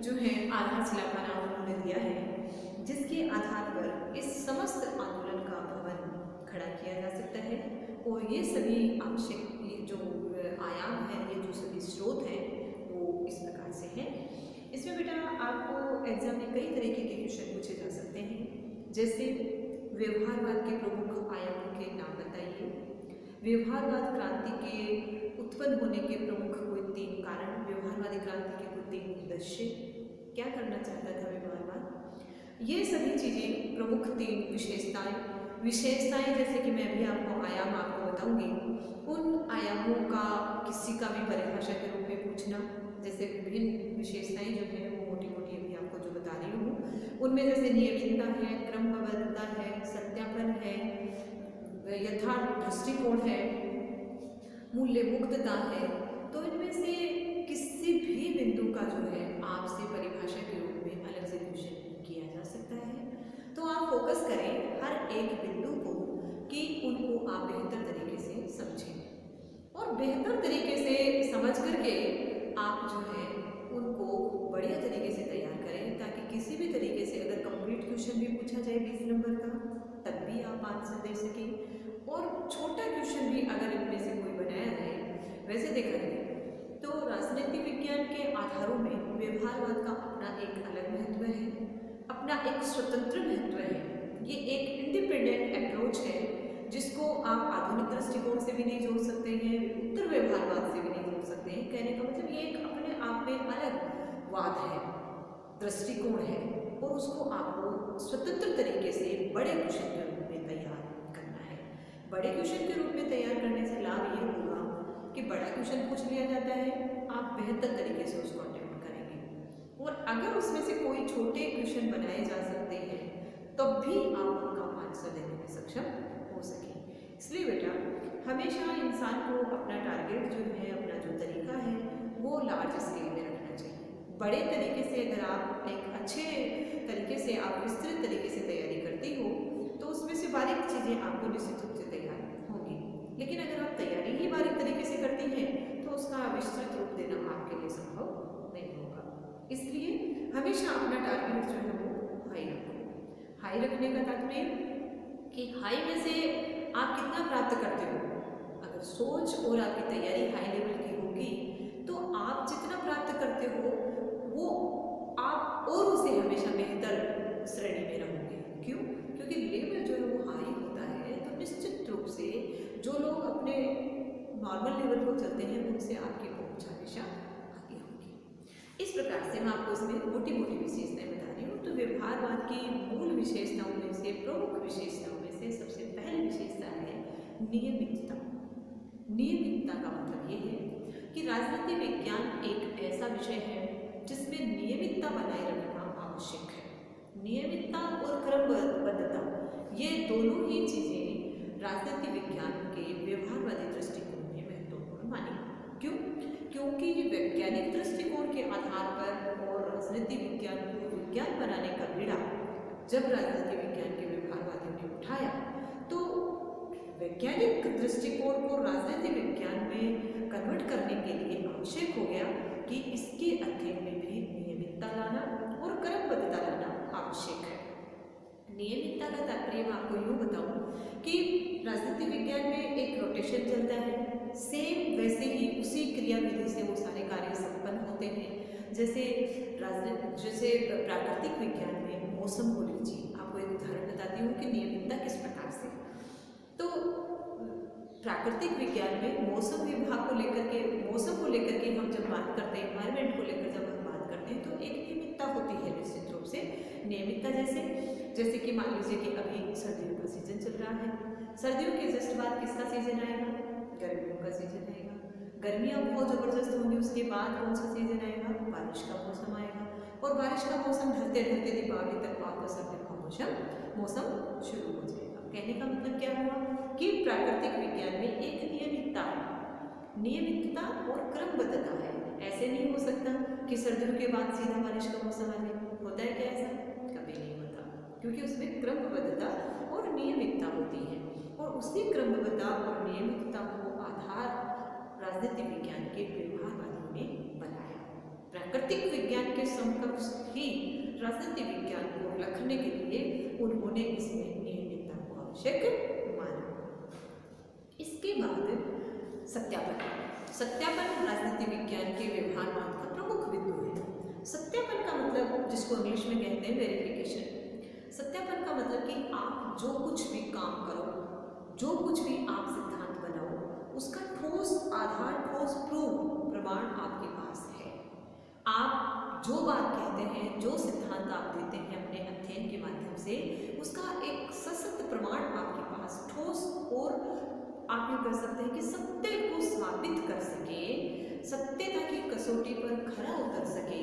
जो है आधारशिला का नाम उन्होंने दिया है, जिसके आधार पर इस समस्त आंदोलन का भवन खड़ा किया जा सकता है। और ये सभी आवश्यक ये जो आयाम हैं, ये जो सभी स्रोत हैं, वो इस प्रकार से हैं। इसमें बेटा आपको एग्जाम में कई तरीके के क्वेश्चन पूछे जा सकते हैं, जैसे व्यवहारवाद के प्रमुख आयामों के नाम बताइए, व्यवहारवाद क्रांति के उत्पन्न होने के प्रमुख कोई 3 कारण, व्यवहारवादी क्रांति के कोई 3 उद्देश्य, क्या करना चाहता था व्यवहारवाद, ये सभी चीज़ें प्रमुख 3 विशेषताएं जैसे कि मैं भी आपको आयाम आपको बताऊंगी, उन आयामों का किसी का भी परिभाषा के रूप में पूछना, जैसे विभिन्न विशेषताएं जो है वो मोटी मोटी अभी आपको जो बता रही हूँ, उनमें जैसे नियमितता है, क्रमबद्धता है, सत्यापन है, यथार्थ दृष्टिकोण है, मूल्य मुक्तता है। तो इनमें से किसी भी बिंदु का जो है आपसे परिभाषा के रूप में अलग से क्वेश्चन किया जा सकता है। तो आप फोकस करें हर एक बिंदु को कि उनको आप बेहतर तरीके से समझें और बेहतर तरीके से समझ करके आप जो है उनको बढ़िया तरीके से तैयार करें, ताकि किसी भी तरीके से अगर कंप्लीट क्वेश्चन भी पूछा जाए 20 नंबर का, तब भी आप आंसर दे सकें। और छोटा क्वेश्चन भी अगर इनमें से कोई बनाया जाए, वैसे देखा जाए तो राजनीति विज्ञान के आधारों में व्यवहारवाद का अपना एक अलग महत्व है, अपना एक स्वतंत्र महत्व है। ये एक इंडिपेंडेंट अप्रोच है, जिसको आप आधुनिक दृष्टिकोण से भी नहीं जोड़ सकते हैं, उत्तर व्यवहारवाद से भी नहीं जोड़ सकते हैं। कहने का मतलब ये एक अपने आप में अलग वाद है, दृष्टिकोण है, और उसको आपको स्वतंत्र तरीके से बड़े क्वेश्चन के रूप में तैयार करना है। बड़े क्वेश्चन के रूप में तैयार करने से लाभ ये होगा कि बड़ा क्वेश्चन पूछ लिया जाता है, आप बेहतर तरीके से उसको अटेम्प्ट करेंगे। और अगर उसमें से कोई छोटे क्वेश्चन बनाए जा सकते हैं, तब भी आप उनका आंसर देने में सक्षम हो सके। इसलिए बेटा हमेशा इंसान को अपना टारगेट जो है, अपना जो तरीका है, वो लार्ज स्केल में रखना चाहिए। बड़े तरीके से अगर आप एक अच्छे तरीके से आप विस्तृत तरीके से तैयारी करती हो, तो उसमें से बारीक चीज़ें आपको निश्चित रूप से तैयार होंगी। लेकिन अगर आप तैयारी ही बारीक तरीके से करती हैं, तो उसका विस्तृत रूप देना आपके लिए संभव नहीं होगा। इसलिए हमेशा अपना टारगेट जो है वो हाई रखो। हाई रखने का तात्पर्य कि हाई में से आप कितना प्राप्त करते हो। अगर सोच और आपकी तैयारी हाई लेवल की होगी, तो आप जितना प्राप्त करते हो वो आप और उसे हमेशा बेहतर श्रेणी में रहोगे। क्यों? क्योंकि लेवल जो है वो हाई होता है, तो निश्चित रूप से जो लोग अपने नॉर्मल लेवल पर चलते हैं, उनसे आपकी पहुंच हमेशा आगे होगी। इस प्रकार से मैं आपको इसमें मोटी मोटी विशेषताएं बता रही हूँ। तो व्यवहारवाद की मूल विशेषताओं में से, प्रमुख विशेषताओं में से सबसे पहली विशेषता है नियमितता। नियमितता का मतलब ये है कि राजनीति विज्ञान एक ऐसा विषय है जिसमें नियमितता बनाए रखना आवश्यक है। नियमितता और क्रमबद्धता, ये दोनों ही चीज़ें राजनीति विज्ञान के व्यवहारवादी दृष्टिकोण में महत्वपूर्ण मानी। क्यों? क्योंकि वैज्ञानिक दृष्टिकोण के आधार पर और राजनीति विज्ञान को विज्ञान बनाने का बीड़ा जब राजनीति विज्ञान के व्यवहारवादियों ने उठाया, तो वैज्ञानिक दृष्टिकोण को राजनीति विज्ञान में कन्वर्ट करने के लिए आवश्यक हो गया कि इसके अध्ययन में भी नियमितता लाना और क्रमबद्धता लाना आवश्यक है। नियमितता का तात्पर्य मैं आपको यूँ बताऊँ कि राजनीति विज्ञान में एक रोटेशन चलता है, सेम वैसे ही उसी क्रियाविधि से वो सारे कार्य संपन्न होते हैं। जैसे प्राकृतिक विज्ञान में मौसम को लीजिए, आपको एक उदाहरण बताती हूँ कि नियमितता किस प्रकार से। तो प्राकृतिक विज्ञान में मौसम विभाग को लेकर के, मौसम को लेकर के हम जब बात करते हैं, एनवायरमेंट को लेकर जब हम बात करते हैं, तो एक नियमितता होती है निश्चित रूप से। नियमितता जैसे कि मान लीजिए कि अभी सर्दियों का सीजन चल रहा है, सर्दियों के जस्ट बाद किसका सीजन आएगा? गर्मियों का सीजन आएगा। गर्मियाँ बहुत ज़बरदस्त होंगी, उसके बाद कौन सा सीजन आएगा? बारिश का मौसम आएगा। और बारिश का मौसम ढलते ढलते दीपावली तक वापस सर्दी का मौसम शुरू हो जाएगा। कहने का मतलब क्या हुआ कि प्राकृतिक विज्ञान में एक नियमितता है, नियमितता और क्रमबद्धता है। ऐसे नहीं हो सकता कि सर्दियों के बाद सीधा बारिश का मौसम आ जाए। होता है क्या ऐसा? कभी नहीं होता, क्योंकि उसमें क्रमबद्धता और नियमितता होती है। और उसी क्रमबद्धता और नियमितता को आधार राजनीतिक विज्ञान के व्यवहारवादियों ने बनाया। प्राकृतिक विज्ञान के समकक्ष ही राजनीति विज्ञान को रखने के लिए उन्होंने इसमें नियमितता को आवश्यक माना। इसके बाद सत्यापन राजनीति विज्ञान के व्यवहारवाद का प्रमुख बिंदु है। सत्यापन का मतलब, जिसको इंग्लिश में कहते हैं वेरिफिकेशन, सत्यापन का मतलब कि आप जो कुछ भी काम करो, जो कुछ भी आप सिद्धांत बनाओ, उसका ठोस आधार, ठोस प्रमाण आपके पास है। आप जो बात कहते हैं, जो सिद्धांत आप देते हैं अपने अध्ययन के माध्यम से, उसका एक सशक्त प्रमाण आपके पास, ठोस, और आप ये कर सकते हैं कि सत्य को साबित कर सके, सत्यता की कसौटी पर खरा उतर सके,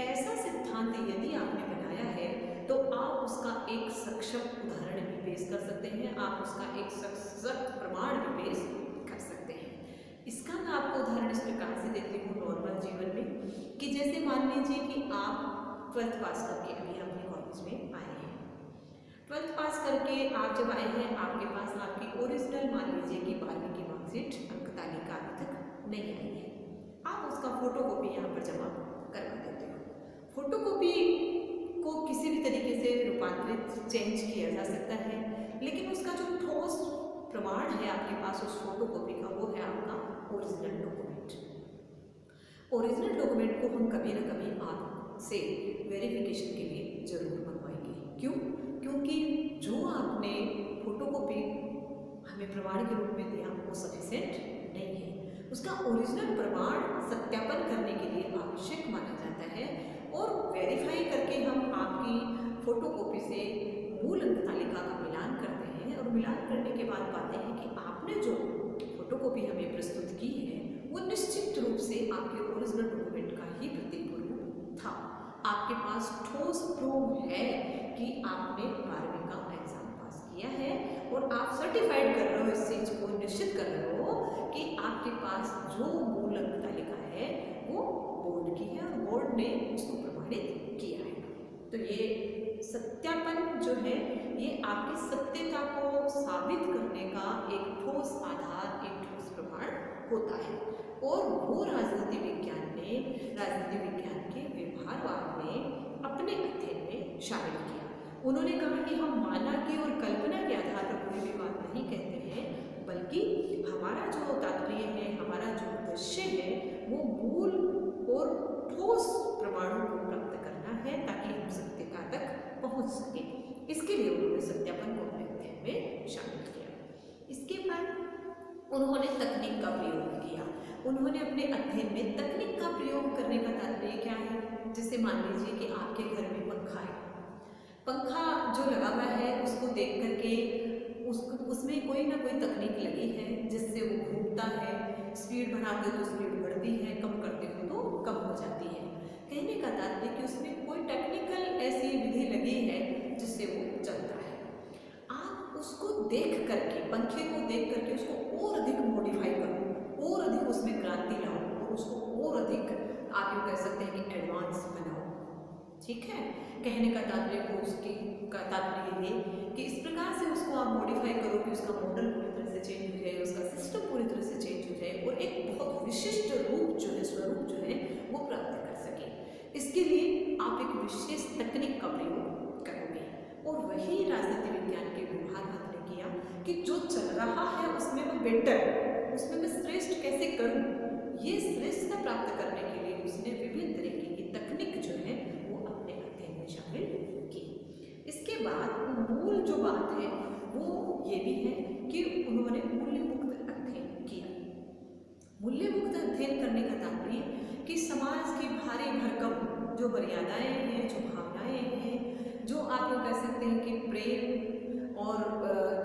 ऐसा सिद्धांत यदि आपने बनाया है तो आप उसका एक सक्षम उदाहरण भी पेश कर सकते हैं, आप उसका एक सशक्त प्रमाण भी पेश कर सकते हैं। इसका मैं आपको उदाहरण इस प्रकार से देती हूँ नॉर्मल जीवन में, कि जैसे मान लीजिए कि आप 12th पास करके अभी अपने कॉलेज में आए हैं। 12th पास करके आप जब आए हैं, आपके पास आपकी ओरिजिनल, मान लीजिए कि 12वीं की मार्कशीट, अंक तालिका अभी तक नहीं आई है। आप उसका फोटोकॉपी यहाँ पर जमा करवा देते हो। फोटोकॉपी को किसी भी तरीके से रूपांतरित, चेंज किया जा सकता है, लेकिन उसका जो ठोस प्रमाण है आपके पास उस फोटोकॉपी का, वो है आपका ओरिजिनल डॉक्यूमेंट। ओरिजिनल डॉक्यूमेंट को हम कभी ना कभी आपसे वेरिफिकेशन के लिए जरूर मंगवाएंगे। क्यों? क्योंकि जो आपने फोटोकॉपी हमें प्रमाण के रूप में दिया वो सफिशिएंट नहीं है। उसका ओरिजिनल प्रमाण सत्यापन करने के लिए आवश्यक माना जाता है, और वेरीफाई करके हम आपकी फोटोकॉपी से मूल अंक तालिका का मिलान करते हैं, और मिलान करने के बाद पाते हैं कि आपने जो फोटोकॉपी हमें प्रस्तुत की है वो निश्चित रूप से आपके ओरिजिनल डॉक्यूमेंट का ही प्रतिपूर्व था। आपके पास ठोस प्रूफ है कि आपने 12वीं का एग्जाम पास किया है, और आप सर्टिफाइड कर रहे हो, इस चीज को निश्चित कर रहे हो कि आपके पास जो मूल अंक तालिका है वो बोर्ड की है, और बोर्ड ने उसको प्रमाणित किया है। तो ये सत्यापन जो है, ये आपकी सत्यता को साबित करने का एक ठोस आधार, एक ठोस प्रमाण होता है, और वो राजनीति विज्ञान के व्यवहारवाद में अपने अध्ययन में शामिल किया। उन्होंने कहा कि हम मानव और कल्पना के आधार पर कोई भी बात नहीं कहते हैं, बल्कि हमारा जो तात्पर्य है, हमारा जो उद्देश्य है, वो मूल और ठोस प्रमाणों को प्राप्त करना है, ताकि हम सत्यता तक पहुंच सके। इसके लिए उन्होंने सत्यापन को अपने अध्ययन में शामिल किया। इसके बाद उन्होंने तकनीक का प्रयोग किया। उन्होंने अपने अध्ययन में तकनीक का प्रयोग करने का तात्पर्य क्या है? जैसे मान लीजिए कि आपके घर में पंखा है, पंखा जो लगा हुआ है उसको देख करके उसमें कोई ना कोई तकनीक लगी है जिससे वो घूमता है, स्पीड बढ़ाते हो तो स्पीड बढ़ती है, कम करते हो तो कम हो जाती है। कहने का तात्पर्य कि उसमें कोई टेक्निकल ऐसी विधि लगी है जिससे वो चलता है। आप उसको देख करके, पंखे को देख करके उसको और अधिक मॉडिफाई करो, और अधिक उसमें क्रांति लाओ, और उसको और अधिक आप यूँ कह सकते हैं कि एडवांस बनाओ। ठीक है, कहने का तात्पर्य को उसकी का तात्पर्य ये कि इस प्रकार से उसको आप मॉडिफाई करो कि उसका मॉडल पूरी तरह से चेंज हो जाए, उसका सिस्टम पूरी तरह से चेंज हो जाए, और एक बहुत विशिष्ट रूप जो है, स्वरूप जो है वो प्राप्त कर सके। इसके लिए आप एक विशेष तकनीक का प्रयोग करोगे, और वही राजनीति विज्ञान के व्यवहारवाद ने किया कि जो चल रहा है उसमें मैं बेटर, उसमें मैं श्रेष्ठ कैसे करूँ, ये श्रेष्ठता प्राप्त करने के लिए उसने विभिन्न तरीके की तकनीक जो है वो अपने अध्ययन में शामिल की। इसके बाद मूल जो बात है वो ये भी है कि उन्होंने मूल्य मुक्त अध्ययन किया। मूल्य मुक्त अध्ययन करने का तात्पर्य कि समाज की भारी भरकम जो मर्यादाएं हैं, जो भावनाएं हैं, जो आप लोग कह सकते हैं कि प्रेम और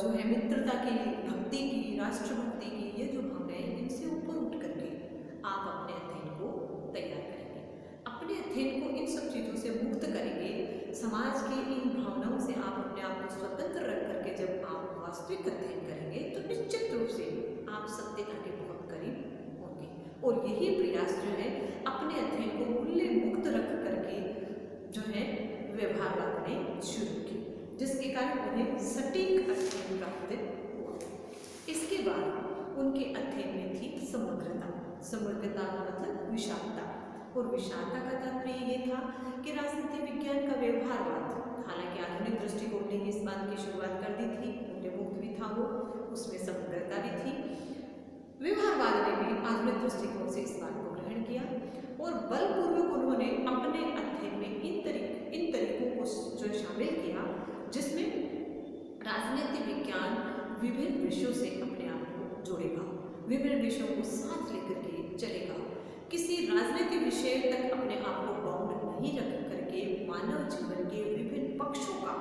जो है मित्रता की, भक्ति की, राष्ट्रभक्ति की, ये जो भावनाएं हैं, इनसे ऊपर उठ करके आप अपने अध्ययन को तैयार करेंगे, अपने अध्ययन को इन सब चीज़ों से मुक्त करेंगे। समाज की इन भावनाओं से आप अपने आप को स्वतंत्र रख करके जब आप वास्तविक अध्ययन करेंगे तो निश्चित रूप से आप सत्यता के बहुत करीब होंगे। और यही प्रयास जो है अपने अध्ययन को मूल्य मुक्त रख करके जो है व्यवहारवाद ने शुरू की, जिसके कारण उन्हें सटीक अध्ययन प्राप्त हुआ। इसके बाद उनके अध्ययन में थी समग्रता। समग्रता का मतलब विशालता। और विशालता का तात्पर्य ये था कि राजनीति विज्ञान का व्यवहारवाद, हालांकि आधुनिक दृष्टिकोण ने इस बात की शुरुआत कर दी थी, मूल्यमुक्त भी था वो, उसमें समग्रता भी थी। व्यवहारवाद ने भी आधुनिक दृष्टिकोण से इस बात को ग्रहण किया और बलपूर्वक उन्होंने अपने अध्ययन में इन तरीकों को जो शामिल किया जिसमें राजनीति विज्ञान विभिन्न विषयों से अपने आप को जोड़ेगा, विभिन्न विषयों को साथ लेकर के चलेगा, किसी राजनीतिक विषय तक अपने आप को बाउंड नहीं रख करके मानव जीवन के विभिन्न पक्षों का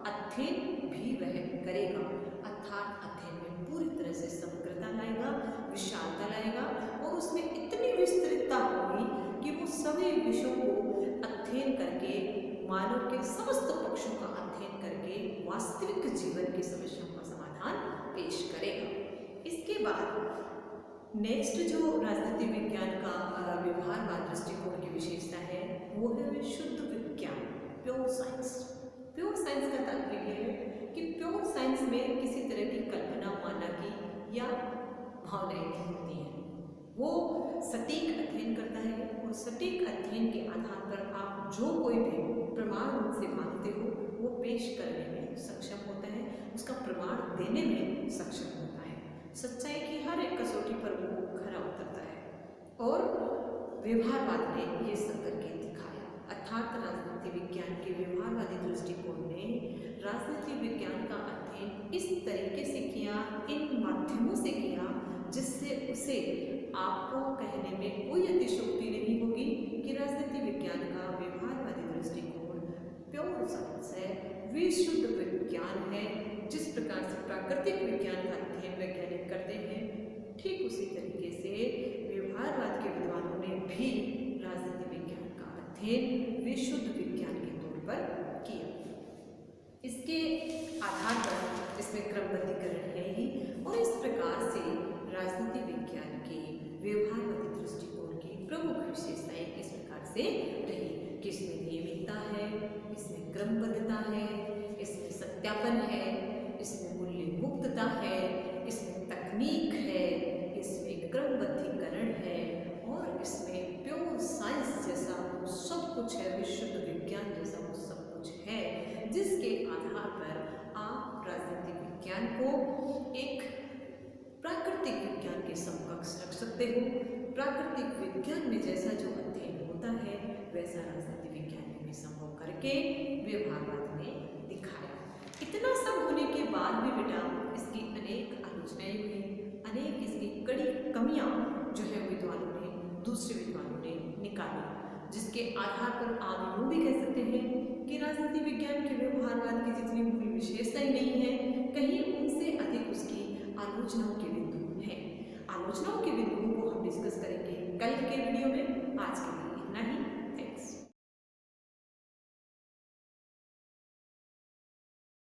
अध्ययन भी वह करेगा, अर्थात अध्ययन में पूरी तरह से समग्रता लाएगा, विशालता लाएगा और उसमें इतनी विस्तृतता होगी कि वो सभी विषयों को अध्ययन करके मानव के समस्त पक्षों का अध्ययन करके वास्तविक जीवन की समस्याओं का समाधान पेश करेगा। इसके बाद नेक्स्ट जो राजनीति विज्ञान का व्यवहारवाद दृष्टिकोण की विशेषता है वो है शुद्ध विज्ञान, प्योर साइंस। प्योर साइंस का तात्पर्य है कि प्योर साइंस में किसी तरह की कल्पना माना की या भावनाएं नहीं होती हैं। वो सटीक अध्ययन करता है और सटीक अध्ययन के आधार पर आप जो कोई भी प्रमाण उनसे मांगते हो वो पेश करने में सक्षम होता है, उसका प्रमाण देने में सक्षम होता है, सच्चाई की हर एक कसौटी पर वो खरा उतरता है। और व्यवहारवाद ने ये सब करके दिखाया, अर्थात राजनीति विज्ञान के व्यवहारवादी दृष्टिकोण ने राजनीति विज्ञान का अध्ययन इस तरीके से किया, इन माध्यमों से किया जिससे उसे आपको कहने में कोई अतिशयोक्ति नहीं होगी कि राजनीति विज्ञान का व्यवहारवादी दृष्टिकोण प्योर साइंस है, विशुद्ध विज्ञान है। जिस प्रकार से प्राकृतिक विज्ञान का अध्ययन वैज्ञानिक करते हैं ठीक उसी तरीके से व्यवहारवाद के विद्वानों ने भी राजनीति विज्ञान का अध्ययन विशुद्ध विज्ञान के तौर पर किया। इसके आधार पर इसमें क्रमबद्धीकरण है ही और इस प्रकार से राजनीति विज्ञान के व्यवहारवादी दृष्टिकोण की प्रमुख विशेषताएं इस प्रकार से रही कि इसमें नियमितता है, इसमें क्रमबद्धता है, इसमें सत्यापन है, इसमें मूल्य मुक्तता है, इसमें तकनीक है, इसमें क्रमबद्धीकरण है और इसमें प्योर साइंस जैसा वो सब कुछ है, विशुद्ध विज्ञान जैसा वो सब कुछ है, जिसके आधार पर आप राजनीतिक विज्ञान को एक प्राकृतिक विज्ञान के समकक्ष रख सकते हो। प्राकृतिक विज्ञान में जैसा जो अध्ययन होता है वैसा राजनीति विज्ञान में भी संभव करके व्यवहारवाद ने दिखाया। इतना सब होने के बाद भी बेटा इसकी अनेक आलोचनाएं हुई, अनेक इसकी कड़ी कमियां जो है विद्वानों ने, दूसरे विद्वानों ने निकाली, जिसके आधार पर आप यूँ भी कह सकते हैं कि राजनीति विज्ञान के व्यवहारवाद की जितनी मूल विशेषताएं नहीं है कहीं उनसे अधिक उसकी आलोचनाओं के बिंदु हैं। आलोचनाओं के बिंदुओं को हम डिस्कस करेंगे कल के वीडियो में। आज के लिए इतना ही।